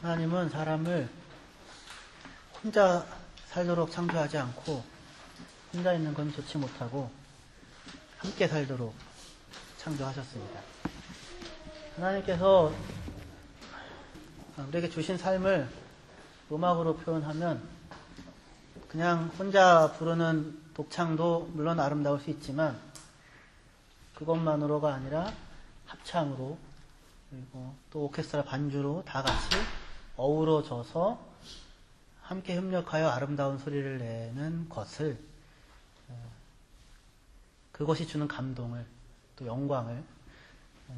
하나님은 사람을 혼자 살도록 창조하지 않고 혼자 있는 건 좋지 못하고 함께 살도록 창조하셨습니다. 하나님께서 우리에게 주신 삶을 음악으로 표현하면 그냥 혼자 부르는 독창도 물론 아름다울 수 있지만 그것만으로가 아니라 합창으로 그리고 또 오케스트라 반주로 다 같이 어우러져서 함께 협력하여 아름다운 소리를 내는 것을 그것이 주는 감동을 또 영광을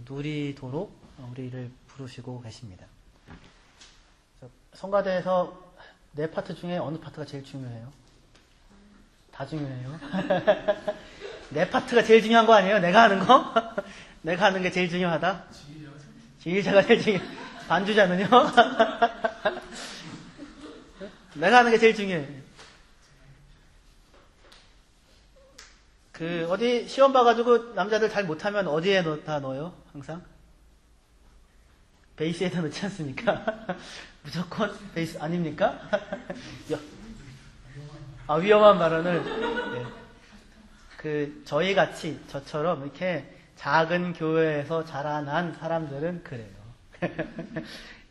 누리도록 우리를 부르시고 계십니다. 성가대에서 네 파트 중에 어느 파트가 제일 중요해요? 다 중요해요. 네 파트가 제일 중요한 거 아니에요? 내가 하는 거? 내가 하는 게 제일 중요하다? 지휘자가 제일 중요해. 반주자는요? 내가 하는 게 제일 중요해. 어디 시험 봐가지고 남자들 잘 못하면 어디에 다 넣어요? 항상? 베이스에다 넣지 않습니까? 무조건 베이스 아닙니까? 위험한 발언을. 네. 저희같이, 저처럼 이렇게 작은 교회에서 자라난 사람들은 그래요.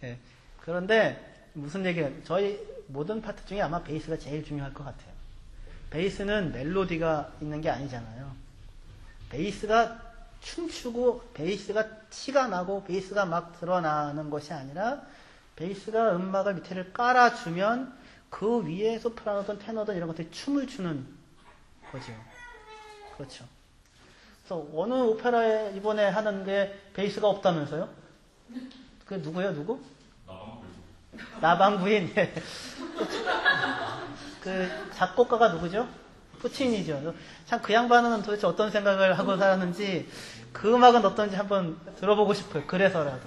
네. 그런데 무슨 얘기예요? 저희 모든 파트 중에 아마 베이스가 제일 중요할 것 같아요. 베이스는 멜로디가 있는 게 아니잖아요. 베이스가 춤추고 베이스가 티가 나고 베이스가 막 드러나는 것이 아니라 베이스가 음악을 밑에를 깔아주면 그 위에 소프라노든 테너든 이런 것들이 춤을 추는 거죠. 그렇죠. 그래서 어느 오페라에 이번에 하는데 베이스가 없다면서요? 그게 누구예요? 누구? 나방부인. 그 작곡가가 누구죠? 푸치니죠. 참 그 양반은 도대체 어떤 생각을 하고 살았는지 그 음악은 어떤지 한번 들어보고 싶어요. 그래서라도.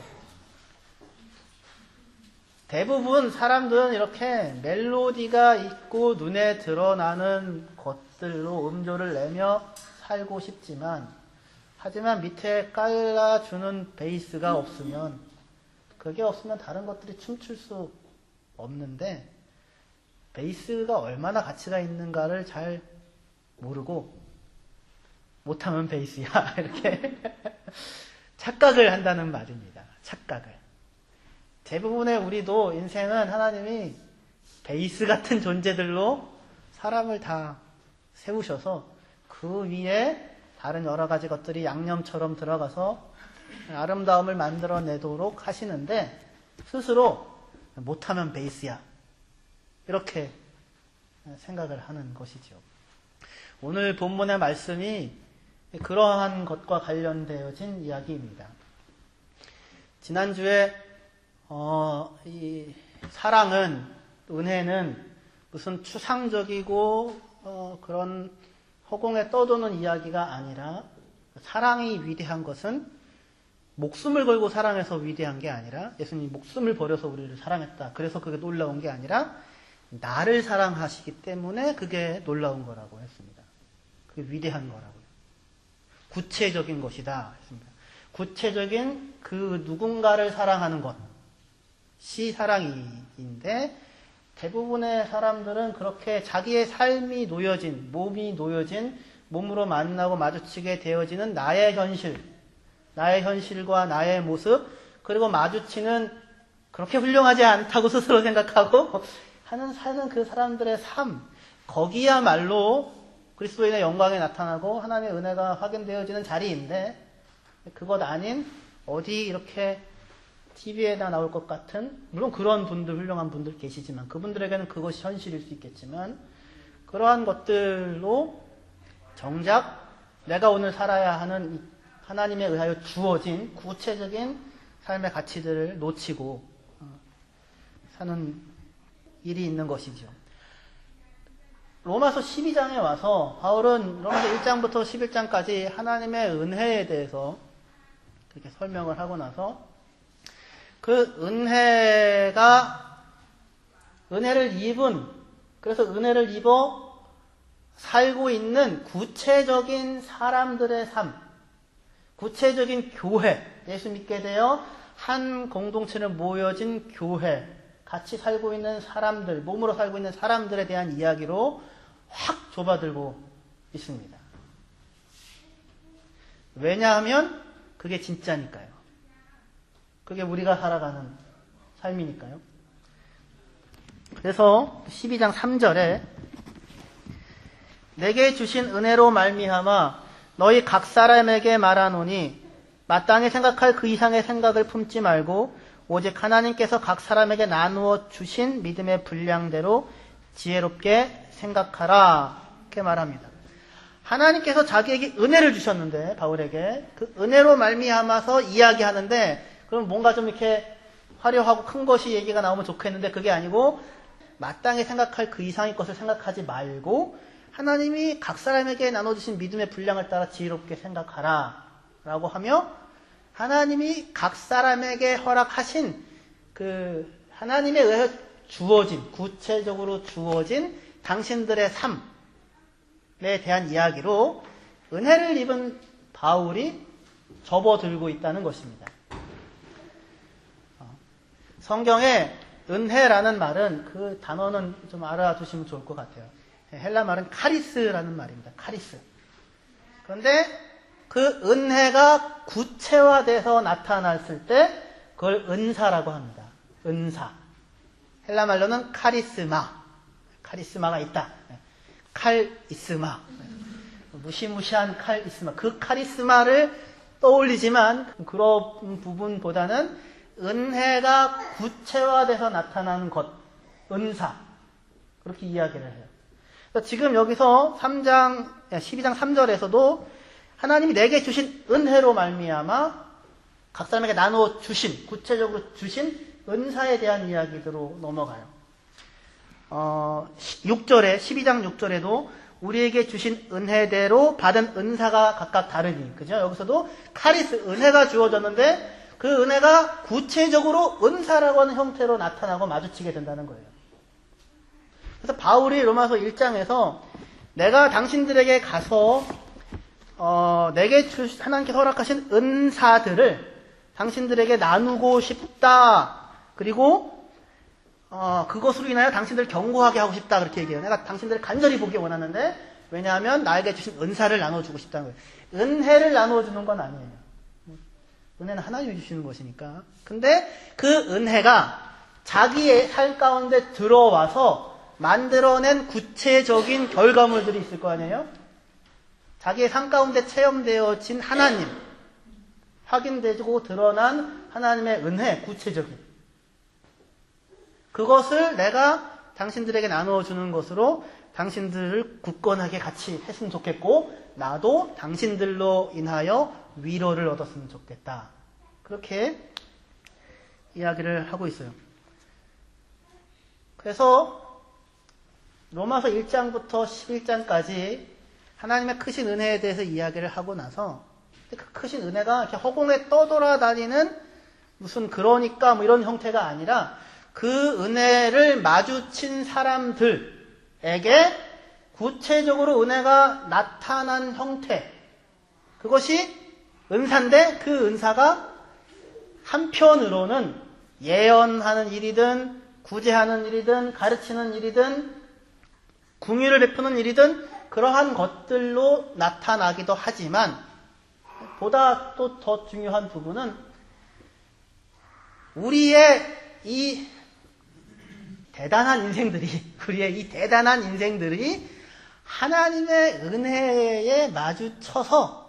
대부분 사람들은 이렇게 멜로디가 있고 눈에 드러나는 것들로 음조를 내며 살고 싶지만 하지만 밑에 깔아주는 베이스가 없으면 그게 없으면 다른 것들이 춤출 수 없는데 베이스가 얼마나 가치가 있는가를 잘 모르고 못하면 베이스야 이렇게 착각을 한다는 말입니다. 착각을. 대부분의 우리도 인생은 하나님이 베이스 같은 존재들로 사람을 다 세우셔서 그 위에 다른 여러 가지 것들이 양념처럼 들어가서 아름다움을 만들어내도록 하시는데 스스로 못하면 베이스야 이렇게 생각을 하는 것이죠. 오늘 본문의 말씀이 그러한 것과 관련되어진 이야기입니다. 지난주에 이 사랑은, 은혜는 무슨 추상적이고 그런 허공에 떠도는 이야기가 아니라 사랑이 위대한 것은 목숨을 걸고 사랑해서 위대한 게 아니라 예수님이 목숨을 버려서 우리를 사랑했다. 그래서 그게 놀라운 게 아니라 나를 사랑하시기 때문에 그게 놀라운 거라고 했습니다. 그게 위대한 거라고요. 구체적인 것이다 했습니다. 구체적인 그 누군가를 사랑하는 것이 사랑인데 대부분의 사람들은 그렇게 자기의 삶이 놓여진, 몸이 놓여진, 몸으로 만나고 마주치게 되어지는 나의 현실과 나의 모습, 그리고 마주치는 그렇게 훌륭하지 않다고 스스로 생각하고 사는 그 사람들의 삶, 거기야말로 그리스도인의 영광이 나타나고 하나님의 은혜가 확인되어지는 자리인데 그것 아닌 어디 이렇게 TV에다 나올 것 같은, 물론 그런 분들, 훌륭한 분들 계시지만 그분들에게는 그것이 현실일 수 있겠지만 그러한 것들로 정작 내가 오늘 살아야 하는 하나님에 의하여 주어진 구체적인 삶의 가치들을 놓치고 사는 일이 있는 것이죠. 로마서 12장에 와서 바울은 로마서 1장부터 11장까지 하나님의 은혜에 대해서 그렇게 설명을 하고 나서 그 은혜를 입은, 그래서 은혜를 입어 살고 있는 구체적인 사람들의 삶, 구체적인 교회, 예수 믿게 되어 한 공동체를 모여진 교회, 같이 살고 있는 사람들, 몸으로 살고 있는 사람들에 대한 이야기로 확 좁아들고 있습니다. 왜냐하면 그게 진짜니까요. 그게 우리가 살아가는 삶이니까요. 그래서 12장 3절에 내게 주신 은혜로 말미암아 너희 각 사람에게 말하노니 마땅히 생각할 그 이상의 생각을 품지 말고 오직 하나님께서 각 사람에게 나누어 주신 믿음의 분량대로 지혜롭게 생각하라. 이렇게 말합니다. 하나님께서 자기에게 은혜를 주셨는데 바울에게 그 은혜로 말미암아서 이야기하는데 그럼 뭔가 좀 이렇게 화려하고 큰 것이 얘기가 나오면 좋겠는데 그게 아니고 마땅히 생각할 그 이상의 것을 생각하지 말고 하나님이 각 사람에게 나눠주신 믿음의 분량을 따라 지혜롭게 생각하라 라고 하며 하나님이 각 사람에게 허락하신 그 하나님에 의해 주어진 구체적으로 주어진 당신들의 삶에 대한 이야기로 은혜를 입은 바울이 접어들고 있다는 것입니다. 성경에 은혜라는 말은 그 단어는 좀 알아두시면 좋을 것 같아요. 헬라 말은 카리스라는 말입니다. 카리스. 그런데 그 은혜가 구체화돼서 나타났을 때 그걸 은사라고 합니다. 은사. 헬라 말로는 카리스마. 카리스마가 있다. 칼이스마. 무시무시한 칼이스마. 그 카리스마를 떠올리지만 그런 부분보다는 은혜가 구체화돼서 나타나는 것. 은사. 그렇게 이야기를 해요. 지금 여기서 12장 3절에서도 하나님이 내게 주신 은혜로 말미암아 각 사람에게 나누어 주신, 구체적으로 주신 은사에 대한 이야기로 넘어가요. 6절에, 12장 6절에도 우리에게 주신 은혜대로 받은 은사가 각각 다르니, 그죠? 여기서도 은혜가 주어졌는데 그 은혜가 구체적으로 은사라고 하는 형태로 나타나고 마주치게 된다는 거예요. 그래서 바울이 로마서 1장에서 내가 당신들에게 가서 하나님께서 허락하신 은사들을 당신들에게 나누고 싶다. 그리고 그것으로 인하여 당신들을 견고하게 하고 싶다. 그렇게 얘기해요. 내가 당신들을 간절히 보기 원하는데 왜냐하면 나에게 주신 은사를 나눠주고 싶다는 거예요. 은혜를 나눠주는 건 아니에요. 은혜는 하나님이 주시는 것이니까. 근데 그 은혜가 자기의 삶 가운데 들어와서 만들어낸 구체적인 결과물들이 있을 거 아니에요? 자기의 삶 가운데 체험되어진 하나님, 확인되고 드러난 하나님의 은혜, 구체적인. 그것을 내가 당신들에게 나누어주는 것으로 당신들을 굳건하게 같이 했으면 좋겠고, 나도 당신들로 인하여 위로를 얻었으면 좋겠다. 그렇게 이야기를 하고 있어요. 그래서 로마서 1장부터 11장까지 하나님의 크신 은혜에 대해서 이야기를 하고 나서 그 크신 은혜가 이렇게 허공에 떠돌아다니는 무슨 그러니까 뭐 이런 형태가 아니라 그 은혜를 마주친 사람들에게 구체적으로 은혜가 나타난 형태, 그것이 은사인데 그 은사가 한편으로는 예언하는 일이든 구제하는 일이든 가르치는 일이든 궁유를 베푸는 일이든 그러한 것들로 나타나기도 하지만 보다 또 더 중요한 부분은 우리의 이 대단한 인생들이 하나님의 은혜에 마주쳐서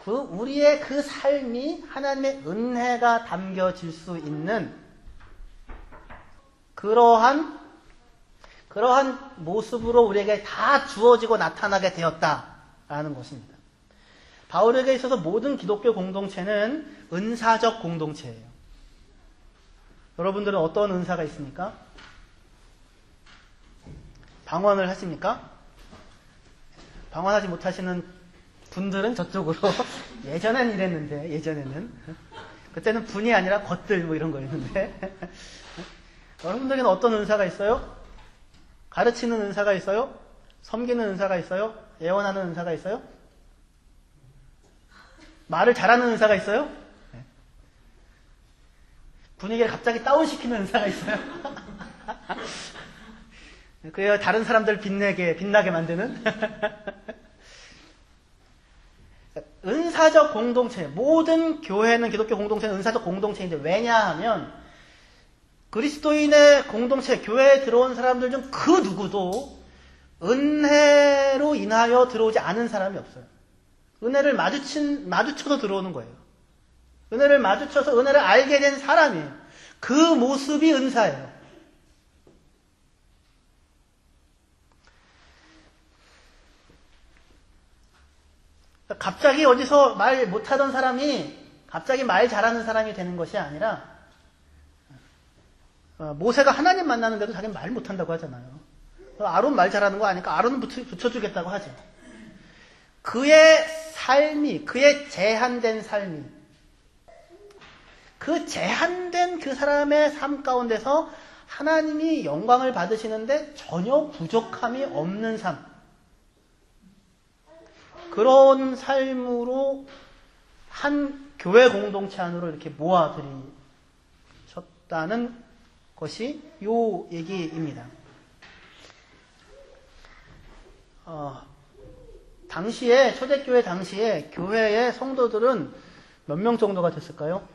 우리의 그 삶이 하나님의 은혜가 담겨질 수 있는 그러한 모습으로 우리에게 다 주어지고 나타나게 되었다라는 것입니다. 바울에게 있어서 모든 기독교 공동체는 은사적 공동체예요. 여러분들은 어떤 은사가 있습니까? 방언을 하십니까? 방언하지 못하시는 분들은 저쪽으로 예전엔 이랬는데 그때는 분이 아니라 것들 뭐 이런 거였는데 여러분들에게는 어떤 은사가 있어요? 가르치는 은사가 있어요? 섬기는 은사가 있어요? 예언하는 은사가 있어요? 말을 잘하는 은사가 있어요? 분위기를 갑자기 다운시키는 은사가 있어요. 그래야 다른 사람들 빛나게 만드는. 은사적 공동체, 모든 교회는, 기독교 공동체는 은사적 공동체인데, 왜냐하면 그리스도인의 공동체, 교회에 들어온 사람들 중 그 누구도 은혜로 인하여 들어오지 않은 사람이 없어요. 은혜를 마주쳐서 들어오는 거예요. 은혜를 마주쳐서 은혜를 알게 된 사람이에요. 그 모습이 은사예요. 갑자기 어디서 말 못하던 사람이 갑자기 말 잘하는 사람이 되는 것이 아니라, 모세가 하나님 만나는데도 자기는 말 못한다고 하잖아요. 아론 말 잘하는 거 아니까 아론은 붙여주겠다고 하죠. 그의 삶이, 그의 제한된 삶이, 그 제한된 그 사람의 삶 가운데서 하나님이 영광을 받으시는데 전혀 부족함이 없는 삶, 그런 삶으로 한 교회 공동체 안으로 이렇게 모아들이셨다는 것이 요 얘기입니다. 당시에, 초대교회 당시에 교회의 성도들은 몇 명 정도가 됐을까요?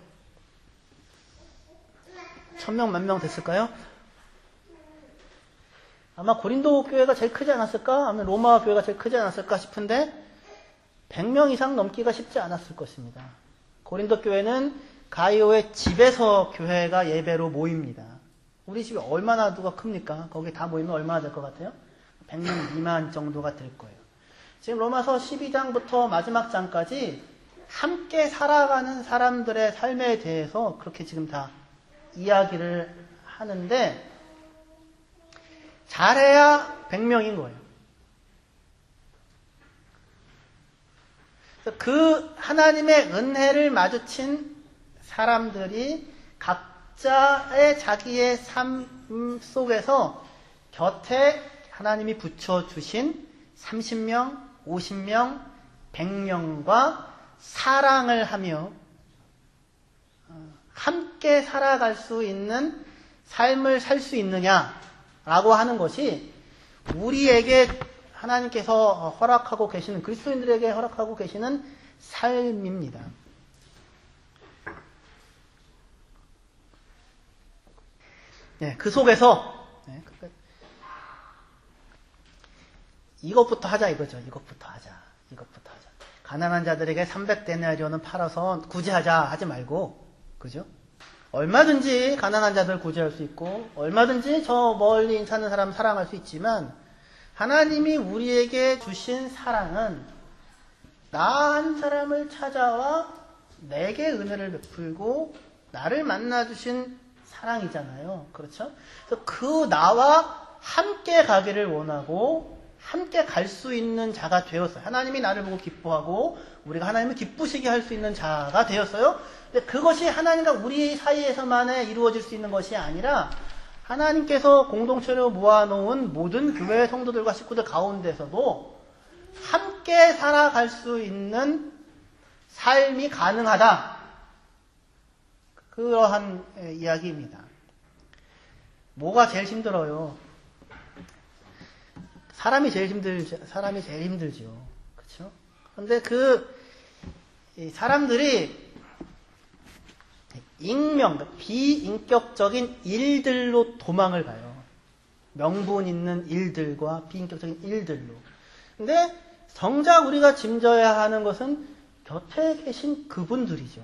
1000명, 만 명 됐을까요? 아마 고린도 교회가 제일 크지 않았을까? 아니면 로마 교회가 제일 크지 않았을까 싶은데 100명 이상 넘기가 쉽지 않았을 것입니다. 고린도 교회는 가이오의 집에서 교회가 예배로 모입니다. 우리 집이 얼마나 누가 큽니까? 거기 다 모이면 얼마나 될 것 같아요? 100명 미만 정도가 될 거예요. 지금 로마서 12장부터 마지막 장까지 함께 살아가는 사람들의 삶에 대해서 그렇게 지금 다 이야기를 하는데, 잘해야 100명인 거예요. 그 하나님의 은혜를 마주친 사람들이 각자의 자기의 삶 속에서 곁에 하나님이 붙여주신 30명, 50명, 100명과 사랑을 하며 함께 살아갈 수 있는 삶을 살 수 있느냐라고 하는 것이 우리에게 하나님께서 허락하고 계시는, 그리스도인들에게 허락하고 계시는 삶입니다. 네, 그 속에서 이것부터 하자 이거죠. 이것부터 하자. 가난한 자들에게 300데나리온은 팔아서 구제하자 하지 말고, 그죠? 얼마든지 가난한 자들 구제할 수 있고, 얼마든지 저 멀리 사는 사람 사랑할 수 있지만, 하나님이 우리에게 주신 사랑은 나 한 사람을 찾아와 내게 은혜를 베풀고 나를 만나주신 사랑이잖아요. 그렇죠? 그래서 그 나와 함께 가기를 원하고 함께 갈 수 있는 자가 되었어요. 하나님이 나를 보고 기뻐하고 우리가 하나님을 기쁘시게 할 수 있는 자가 되었어요. 근데 그것이 하나님과 우리 사이에서만 이루어질 수 있는 것이 아니라 하나님께서 공동체로 모아놓은 모든 교회 성도들과 식구들 가운데서도 함께 살아갈 수 있는 삶이 가능하다. 그러한 이야기입니다. 뭐가 제일 힘들어요? 사람이 제일 힘들죠. 그렇죠? 근데 사람들이 비인격적인 일들로 도망을 가요. 명분 있는 일들과 비인격적인 일들로. 근데 정작 우리가 짐져야 하는 것은 곁에 계신 그분들이죠.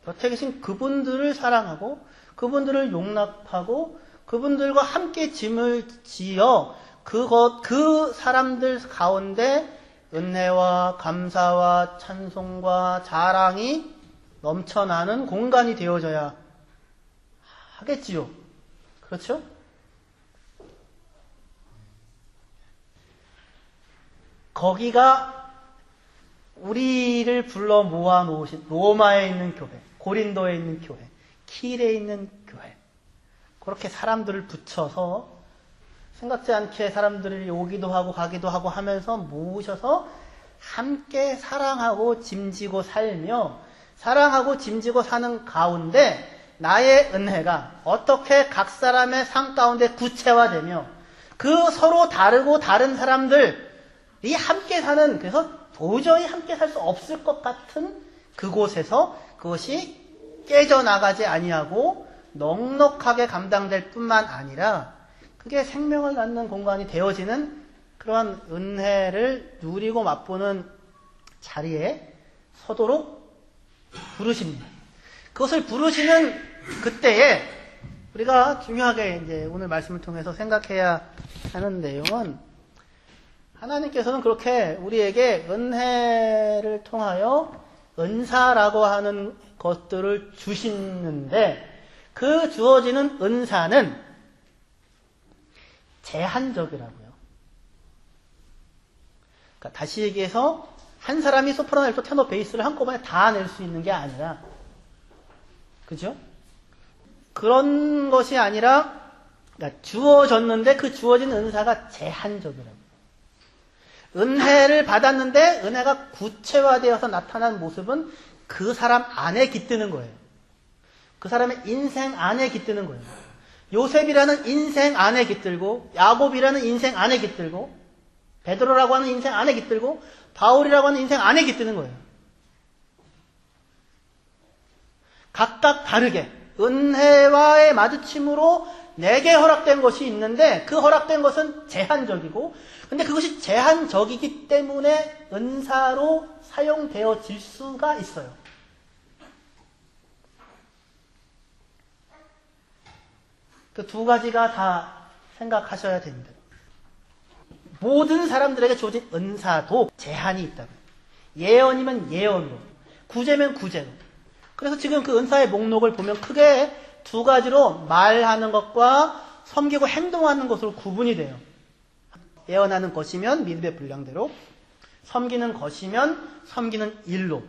곁에 계신 그분들을 사랑하고 그분들을 용납하고 그분들과 함께 짐을 지어 그 사람들 가운데 은혜와 감사와 찬송과 자랑이 넘쳐나는 공간이 되어져야 하겠지요. 그렇죠? 거기가 우리를 불러 모아놓으신 로마에 있는 교회, 고린도에 있는 교회, 킬에 있는 교회. 그렇게 사람들을 붙여서 생각지 않게 사람들이 오기도 하고 가기도 하고 하면서 모으셔서 함께 사랑하고 짐지고 살며 사랑하고 짐지고 사는 가운데 나의 은혜가 어떻게 각 사람의 삶 가운데 구체화되며 그 서로 다르고 다른 사람들이 함께 사는, 그래서 도저히 함께 살 수 없을 것 같은 그곳에서 그것이 깨져나가지 아니하고 넉넉하게 감당될 뿐만 아니라 그게 생명을 갖는 공간이 되어지는 그러한 은혜를 누리고 맛보는 자리에 서도록 부르십니다. 그것을 부르시는 그때에 우리가 중요하게 이제 오늘 말씀을 통해서 생각해야 하는 내용은, 하나님께서는 그렇게 우리에게 은혜를 통하여 은사라고 하는 것들을 주시는데, 그 주어지는 은사는 제한적이라고요. 그러니까 다시 얘기해서 한 사람이 소프라노, 알토, 테너, 베이스를 한꺼번에 다 낼 수 있는 게 아니라, 그죠? 그런 것이 아니라, 그러니까 주어졌는데 그 주어진 은사가 제한적이라고요. 은혜를 받았는데 은혜가 구체화되어서 나타난 모습은 그 사람 안에 깃드는 거예요. 그 사람의 인생 안에 깃드는 거예요. 요셉이라는 인생 안에 깃들고, 야곱이라는 인생 안에 깃들고, 베드로라고 하는 인생 안에 깃들고, 바울이라고 하는 인생 안에 깃드는 거예요. 각각 다르게 은혜와의 마주침으로 내게 허락된 것이 있는데, 그 허락된 것은 제한적이고, 근데 그것이 제한적이기 때문에 은사로 사용되어질 수가 있어요. 그 두 가지가 다 생각하셔야 됩니다. 모든 사람들에게 주어진 은사도 제한이 있다고. 예언이면 예언으로, 구제면 구제로. 그래서 지금 그 은사의 목록을 보면 크게 두 가지로 말하는 것과 섬기고 행동하는 것으로 구분이 돼요. 예언하는 것이면 믿음의 분량대로, 섬기는 것이면 섬기는 일로.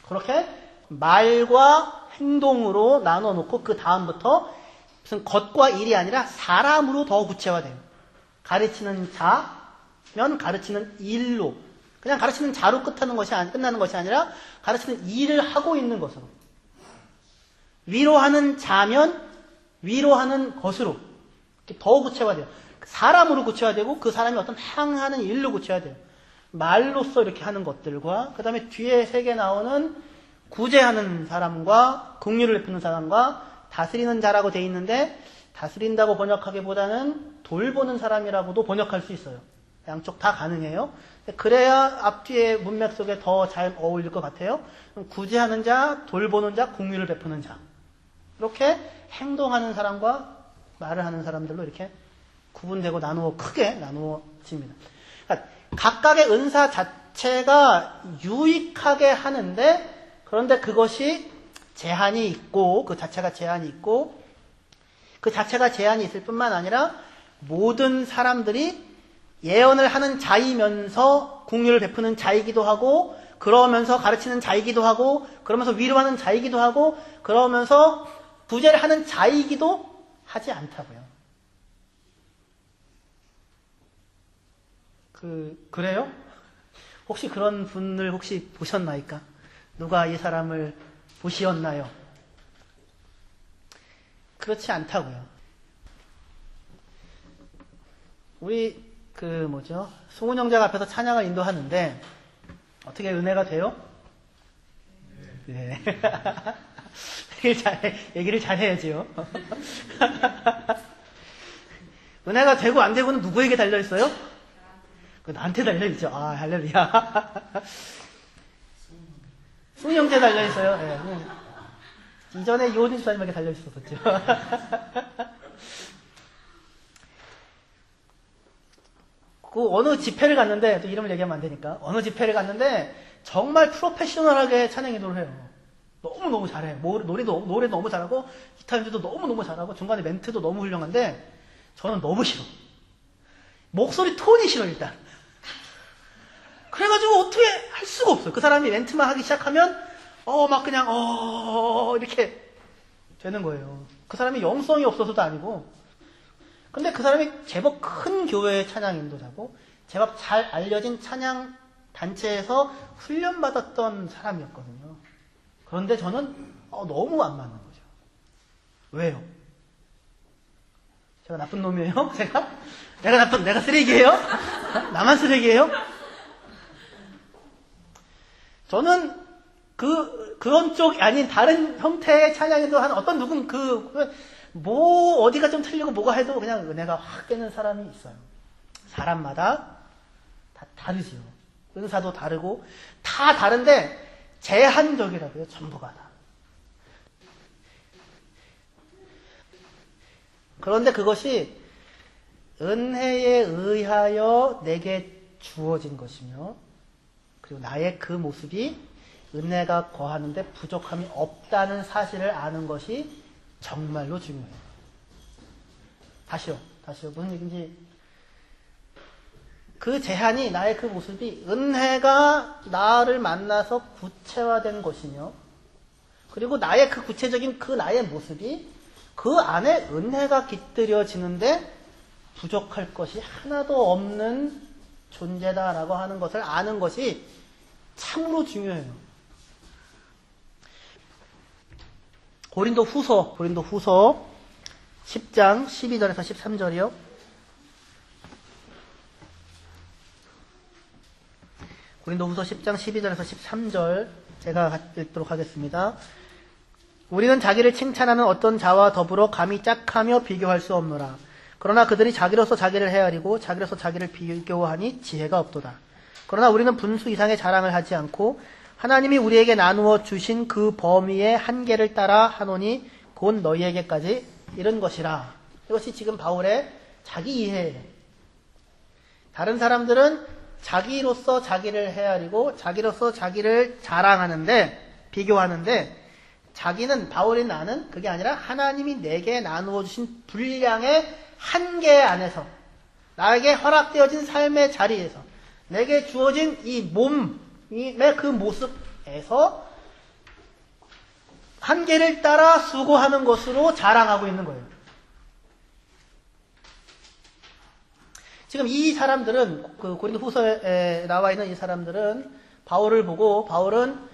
그렇게 말과 행동으로 나눠놓고 그 다음부터 무슨 것과 일이 아니라 사람으로 더 구체화돼요. 가르치는 자면 가르치는 일로. 그냥 가르치는 자로 끝나는 것이 아니라 가르치는 일을 하고 있는 것으로. 위로하는 자면 위로하는 것으로 더 구체화돼요. 사람으로 구체화되고 그 사람이 어떤 행하는 일로 구체화돼요. 말로써 이렇게 하는 것들과, 그 다음에 뒤에 세 개 나오는 구제하는 사람과 긍휼을 베푸는 사람과 다스리는 자라고 돼 있는데, 다스린다고 번역하기보다는 돌보는 사람이라고도 번역할 수 있어요. 양쪽 다 가능해요. 그래야 앞뒤의 문맥 속에 더 잘 어울릴 것 같아요. 구제하는 자, 돌보는 자, 긍휼을 베푸는 자. 이렇게 행동하는 사람과 말을 하는 사람들로 이렇게 구분되고 크게 나누어집니다. 그러니까 각각의 은사 자체가 유익하게 하는데, 그런데 그것이 제한이 있고, 그 자체가 제한이 있고, 그 자체가 제한이 있을 뿐만 아니라 모든 사람들이 예언을 하는 자이면서 긍휼을 베푸는 자이기도 하고, 그러면서 가르치는 자이기도 하고, 그러면서 위로하는 자이기도 하고, 그러면서 구제를 하는 자이기도 하지 않다고요. 그래요? 혹시 그런 분을 혹시 보셨나이까? 누가 이 사람을 보시었나요? 그렇지 않다고요. 우리 송은 형제가 앞에서 찬양을 인도하는데 어떻게 은혜가 돼요? 네. 얘기를 잘해야지요. 은혜가 되고 안 되고는 누구에게 달려있어요? 나한테 달려있죠. 아, 할렐루야. 승희 형제 달려있어요. 네. 이전에 이호진 집사님에게 달려있었었죠. 그 어느 집회를 갔는데, 또 이름을 얘기하면 안 되니까, 어느 집회를 갔는데 정말 프로페셔널하게 찬양 인도를 해요. 너무너무 잘해. 노래도 너무 잘하고, 기타 연주도 너무너무 잘하고, 중간에 멘트도 너무 훌륭한데, 저는 너무 싫어. 목소리 톤이 싫어, 일단. 그래가지고 어떻게 할 수가 없어요. 그 사람이 멘트만 하기 시작하면, 막 그냥, 이렇게 되는 거예요. 그 사람이 영성이 없어서도 아니고, 근데 그 사람이 제법 큰 교회의 찬양 인도자고, 제법 잘 알려진 찬양 단체에서 훈련받았던 사람이었거든요. 그런데 저는 너무 안 맞는 거죠. 왜요? 제가 나쁜 놈이에요? 내가 쓰레기예요? 나만 쓰레기예요? 저는 그런 쪽이 아닌 다른 형태의 찬양에도 한 어떤 어디가 좀 틀리고 뭐가 해도 그냥 은혜가 확 깨는 사람이 있어요. 사람마다 다 다르지요. 은사도 다르고, 다 다른데, 제한적이라고요, 전부가 다. 그런데 그것이 은혜에 의하여 내게 주어진 것이며, 그리고 나의 그 모습이 은혜가 거하는데 부족함이 없다는 사실을 아는 것이 정말로 중요해요. 다시요. 무슨 얘기인지. 그 제한이, 나의 그 모습이 은혜가 나를 만나서 구체화된 것이며, 그리고 나의 그 구체적인 나의 모습이 그 안에 은혜가 깃들여지는데 부족할 것이 하나도 없는 존재다라고 하는 것을 아는 것이 참으로 중요해요. 고린도 후서 10장 12절에서 13절이요. 고린도 후서 10장 12절에서 13절 제가 읽도록 하겠습니다. 우리는 자기를 칭찬하는 어떤 자와 더불어 감히 짝하며 비교할 수 없노라. 그러나 그들이 자기로서 자기를 헤아리고 자기로서 자기를 비교하니 지혜가 없도다. 그러나 우리는 분수 이상의 자랑을 하지 않고 하나님이 우리에게 나누어 주신 그 범위의 한계를 따라 하노니 곧 너희에게까지 이른 것이라. 이것이 지금 바울의 자기 이해예요. 다른 사람들은 자기로서 자기를 헤아리고 자기로서 자기를 자랑하는데, 비교하는데, 자기는, 바울이 나는 그게 아니라 하나님이 내게 나누어 주신 분량의 한계 안에서, 나에게 허락되어진 삶의 자리에서, 내게 주어진 이 몸의 그 모습에서 한계를 따라 수고하는 것으로 자랑하고 있는 거예요. 지금 이 사람들은, 그 고린도 후서에 나와 있는 이 사람들은 바울을 보고, 바울은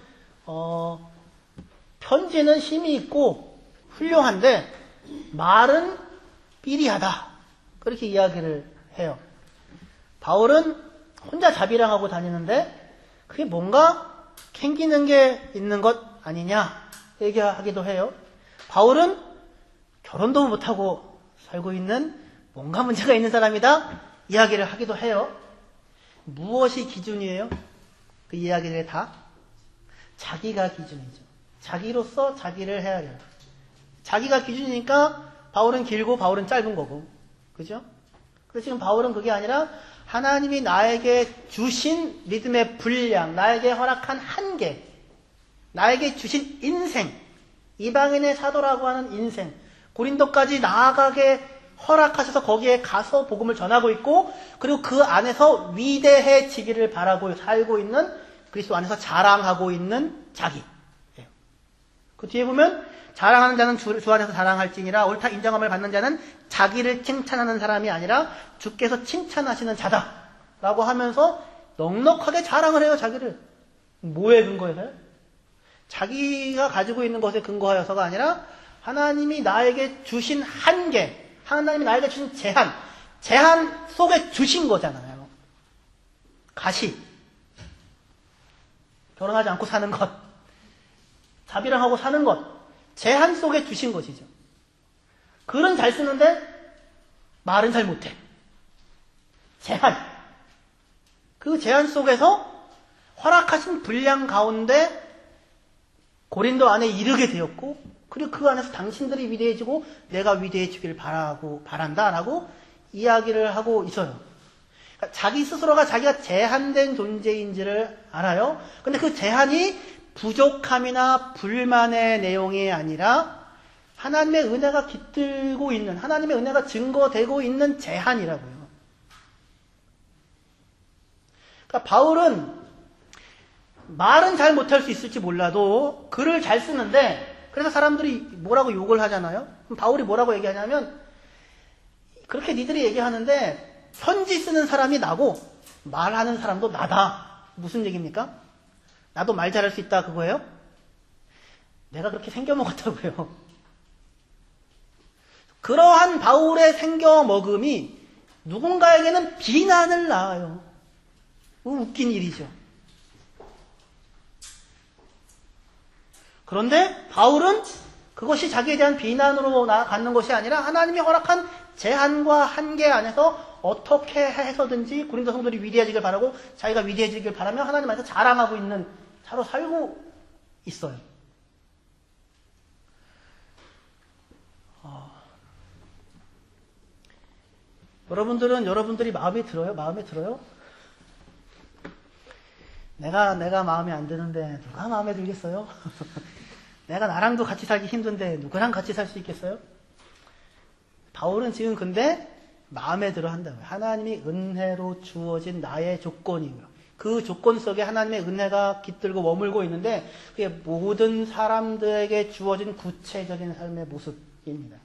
편지는 힘이 있고 훌륭한데 말은 삐리하다, 그렇게 이야기를 해요. 바울은 혼자 자비랑하고 다니는데 그게 뭔가 캥기는 게 있는 것 아니냐 얘기하기도 해요. 바울은 결혼도 못하고 살고 있는 뭔가 문제가 있는 사람이다 이야기를 하기도 해요. 무엇이 기준이에요? 그 이야기들이 다 자기가 기준이죠. 자기로서 자기를 헤아려요. 자기가 기준이니까 바울은 길고 바울은 짧은 거고, 그죠? 그래서 지금 바울은 그게 아니라 하나님이 나에게 주신 믿음의 분량, 나에게 허락한 한계, 나에게 주신 인생, 이방인의 사도라고 하는 인생, 고린도까지 나아가게 허락하셔서 거기에 가서 복음을 전하고 있고, 그리고 그 안에서 위대해지기를 바라고 살고 있는, 그리스도 안에서 자랑하고 있는 자기. 그 뒤에 보면 자랑하는 자는 주 안에서 자랑할지니라, 옳다 인정함을 받는 자는 자기를 칭찬하는 사람이 아니라 주께서 칭찬하시는 자다 라고 하면서 넉넉하게 자랑을 해요. 자기를. 뭐에 근거해서요? 자기가 가지고 있는 것에 근거하여서가 아니라 하나님이 나에게 주신 한계, 하나님이 나에게 주신 제한 속에 주신 거잖아요. 가시, 결혼하지 않고 사는 것, 자비랑 하고 사는 것, 제한 속에 주신 것이죠. 글은 잘 쓰는데 말은 잘 못해. 제한. 그 제한 속에서 허락하신 분량 가운데 고린도 안에 이르게 되었고, 그리고 그 안에서 당신들이 위대해지고 내가 위대해지기를 바란다라고 이야기를 하고 있어요. 그러니까 자기 스스로가 자기가 제한된 존재인지를 알아요. 근데 그 제한이 부족함이나 불만의 내용이 아니라 하나님의 은혜가 깃들고 있는, 하나님의 은혜가 증거되고 있는 제한이라고요. 그러니까 바울은 말은 잘 못할 수 있을지 몰라도 글을 잘 쓰는데, 그래서 사람들이 뭐라고 욕을 하잖아요. 그럼 바울이 뭐라고 얘기하냐면, 그렇게 니들이 얘기하는데 편지 쓰는 사람이 나고 말하는 사람도 나다. 무슨 얘기입니까? 나도 말 잘할 수 있다 그거예요? 내가 그렇게 생겨먹었다고요. 그러한 바울의 생겨먹음이 누군가에게는 비난을 낳아요. 웃긴 일이죠. 그런데 바울은 그것이 자기에 대한 비난으로 갖는 것이 아니라 하나님이 허락한 제한과 한계 안에서 어떻게 해서든지 고린도 성도들이 위대해지길 바라고 자기가 위대해지길 바라며 하나님 안에서 자랑하고 있는 자로 살고 있어요. 여러분들이 마음에 들어요? 마음에 들어요? 내가 마음에 안 드는데 누가 마음에 들겠어요? 내가 나랑도 같이 살기 힘든데 누구랑 같이 살 수 있겠어요? 바울은 지금 근데 마음에 들어 한다고요. 하나님이 은혜로 주어진 나의 조건이고요. 그 조건 속에 하나님의 은혜가 깃들고 머물고 있는데 그게 모든 사람들에게 주어진 구체적인 삶의 모습입니다.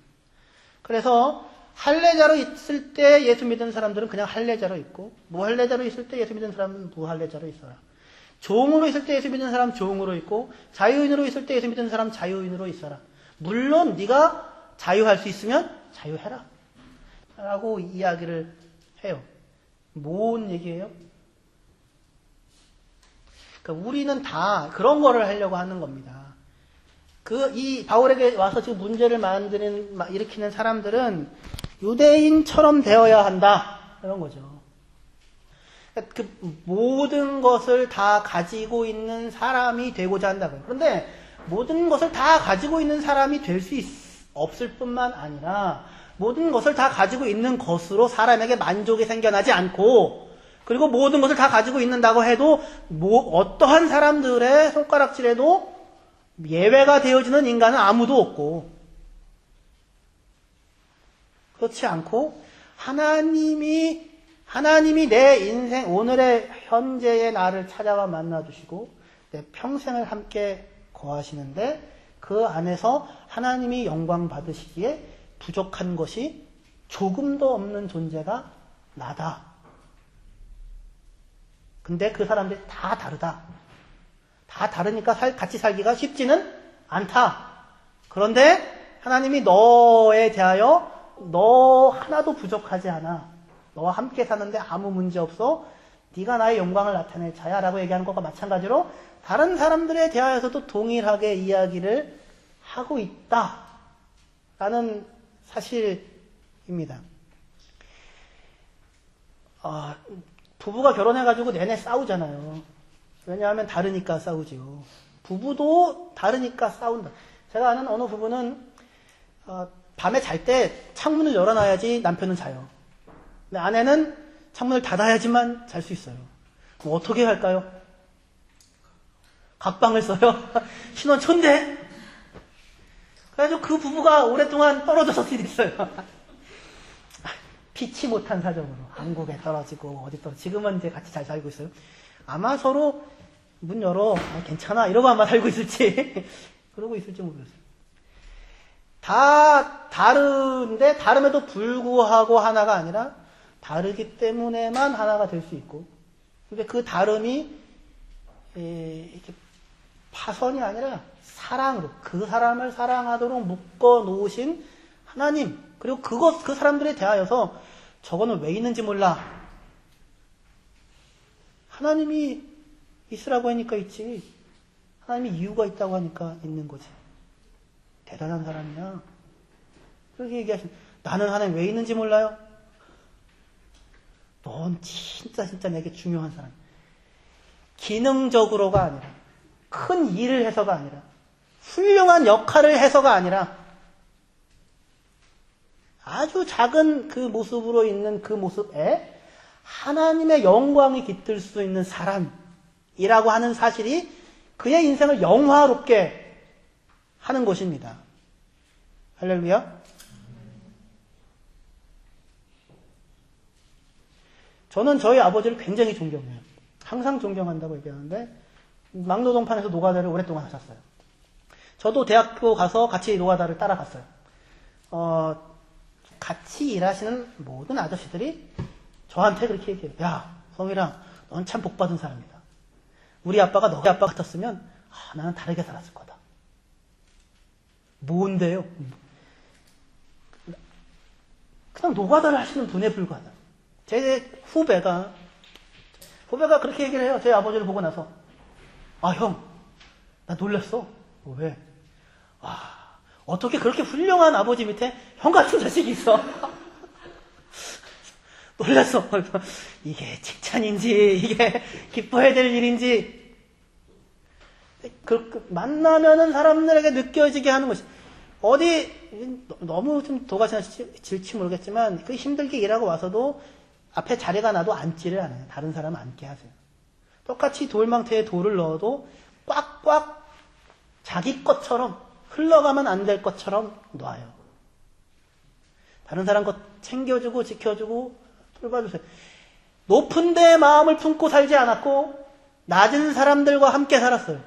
그래서 할례자로 있을 때 예수 믿는 사람들은 그냥 할례자로 있고 무할례자로 있을 때 예수 믿는 사람은 무할례자로 있어라. 종으로 있을 때 예수 믿는 사람 종으로 있고 자유인으로 있을 때 예수 믿는 사람 자유인으로 있어라. 물론 네가 자유할 수 있으면 자유해라 라고 이야기를 해요. 뭔 얘기예요? 그러니까 우리는 다 그런 거를 하려고 하는 겁니다. 이 바울에게 와서 지금 문제를 일으키는 사람들은 유대인처럼 되어야 한다 이런 거죠. 그 모든 것을 다 가지고 있는 사람이 되고자 한다고요. 그런데 모든 것을 다 가지고 있는 사람이 될 수 없을 뿐만 아니라 모든 것을 다 가지고 있는 것으로 사람에게 만족이 생겨나지 않고 그리고 모든 것을 다 가지고 있는다고 해도 어떠한 사람들의 손가락질에도 예외가 되어지는 인간은 아무도 없고 그렇지 않고 하나님이 내 인생 오늘의 현재의 나를 찾아와 만나주시고 내 평생을 함께 거하시는데 그 안에서 하나님이 영광 받으시기에 부족한 것이 조금도 없는 존재가 나다. 근데 그 사람들이 다 다르다. 다 다르니까 같이 살기가 쉽지는 않다. 그런데 하나님이 너에 대하여 너 하나도 부족하지 않아. 너와 함께 사는데 아무 문제 없어. 네가 나의 영광을 나타낼 자야 라고 얘기하는 것과 마찬가지로 다른 사람들에 대하여서도 동일하게 이야기를 하고 있다 라는 사실입니다. 부부가 결혼해가지고 내내 싸우잖아요. 왜냐하면 다르니까 싸우죠. 부부도 다르니까 싸운다. 제가 아는 어느 부부는 밤에 잘 때 창문을 열어놔야지 남편은 자요. 근데 아내는 창문을 닫아야지만 잘 수 있어요. 그럼 어떻게 할까요? 각방을 써요. 신혼초인데. 그래가지고 그 부부가 오랫동안 떨어져서 지냈어요. 피치 못한 사정으로 한국에 떨어지고 어디 떨어지고 지금은 이제 같이 잘 살고 있어요. 아마 서로 문 열어 괜찮아 이러고 아마 살고 있을지 그러고 있을지 모르겠어요. 다 다른데 다름에도 불구하고 하나가 아니라 다르기 때문에만 하나가 될 수 있고 근데 그 다름이 이렇게 파선이 아니라 사랑으로 그 사람을 사랑하도록 묶어 놓으신 하나님 그리고 그 사람들에 대하여서 저거는 왜 있는지 몰라. 하나님이 있으라고 하니까 있지. 하나님이 이유가 있다고 하니까 있는 거지. 대단한 사람이야. 그렇게 얘기하시면 나는 하나님 왜 있는지 몰라요? 넌 진짜 내게 중요한 사람. 기능적으로가 아니라 큰 일을 해서가 아니라 훌륭한 역할을 해서가 아니라 아주 작은 그 모습으로 있는 그 모습에 하나님의 영광이 깃들 수 있는 사람이라고 하는 사실이 그의 인생을 영화롭게 하는 것입니다. 할렐루야. 저는 저희 아버지를 굉장히 존경해요. 항상 존경한다고 얘기하는데 막노동판에서 노가다를 오랫동안 하셨어요. 저도 대학교 가서 같이 노가다를 따라갔어요. 같이 일하시는 모든 아저씨들이 저한테 그렇게 얘기해요. 야, 성일아, 넌 참 복받은 사람이다. 우리 아빠가 너희 아빠 같았으면 나는 다르게 살았을 거다. 뭔데요? 그냥 노가다를 하시는 분에 불과하다. 제 후배가 그렇게 얘기를 해요. 제 아버지를 보고 나서. 아, 형, 나 놀랐어. 왜? 어떻게 그렇게 훌륭한 아버지 밑에 형 같은 자식이 있어? 놀랐어. 이게 칭찬인지, 이게 기뻐해야 될 일인지, 만나면은 사람들에게 느껴지게 하는 것이, 너무 좀 도가시나 질지 모르겠지만, 그 힘들게 일하고 와서도 앞에 자리가 나도 앉지를 않아요. 다른 사람 앉게 하세요. 똑같이 돌망태에 돌을 넣어도 꽉꽉 자기 것처럼 흘러가면 안 될 것처럼 놔요. 다른 사람 것 챙겨주고 지켜주고 돌봐주세요. 높은 데 마음을 품고 살지 않았고 낮은 사람들과 함께 살았어요.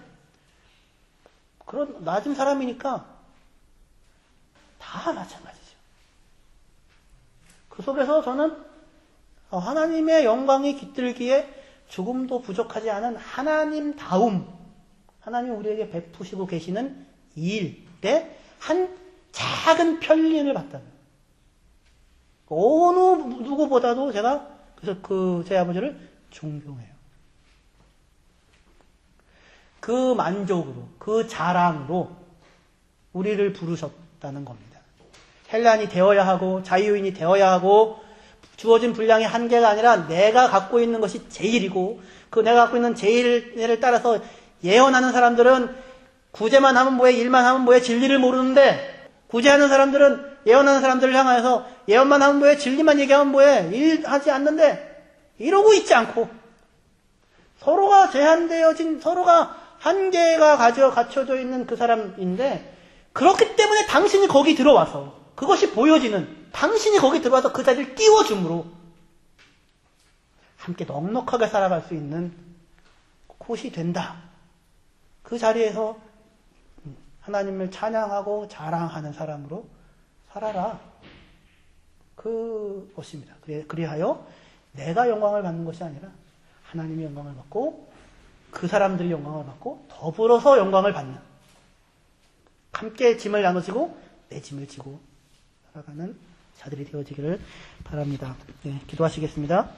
그런 낮은 사람이니까 다 마찬가지죠. 그 속에서 저는 하나님의 영광이 깃들기에 조금도 부족하지 않은 하나님다움, 하나님 우리에게 베푸시고 계시는 일에 한 작은 편리를 봤다는 어느 누구보다도 제가 그래서 제 아버지를 존경해요. 그 만족으로, 그 자랑으로 우리를 부르셨다는 겁니다. 헬란이 되어야 하고 자유인이 되어야 하고 주어진 분량이 한계가 아니라 내가 갖고 있는 것이 제일이고 그 내가 갖고 있는 제일을 따라서 예언하는 사람들은 구제만 하면 뭐해, 일만 하면 뭐해, 진리를 모르는데 구제하는 사람들은 예언하는 사람들을 향하여서 예언만 하면 뭐해, 진리만 얘기하면 뭐해, 일하지 않는데 이러고 있지 않고 서로가 제한되어진, 서로가 한계가 갖춰져 있는 그 사람인데 그렇기 때문에 당신이 거기 들어와서 그것이 보여지는 당신이 거기 들어와서 그 자리를 띄워줌으로 함께 넉넉하게 살아갈 수 있는 곳이 된다. 그 자리에서 하나님을 찬양하고 자랑하는 사람으로 살아라. 그것입니다. 그리하여 내가 영광을 받는 것이 아니라 하나님이 영광을 받고 그 사람들이 영광을 받고 더불어서 영광을 받는, 함께 짐을 나눠지고 내 짐을 지고 살아가는 자들이 되어지기를 바랍니다. 네, 기도하시겠습니다.